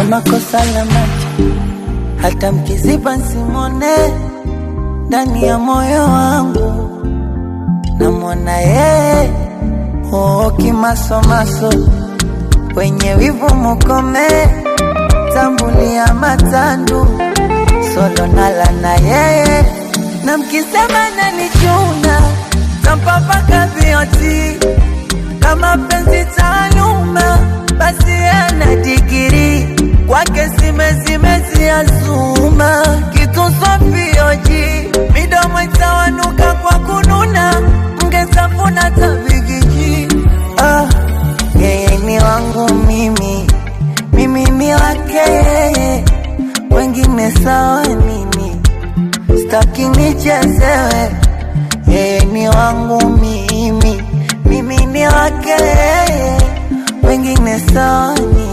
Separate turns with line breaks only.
kama kosa la macho, hata mkiziba simone. Ndani ya moyo wangu namwona yeye, oh kimasomaso, wenye wivu mukome, tambulia matandu, solo nala na yeye. Na mkisema nanichuna, tampapaka vioti, kama penzi taaluma, basi ana digiri, kwake simezi azuma, kitu sofioji, midomo itawanuka kwa kununa, mgesafuna tabigiji. Yeye ni wangu mimi, mimi ni wake, wengine sawa nini, staki nichezewe. Yeye ni wangu mimi, mimi ni wake, wengine sawa nini.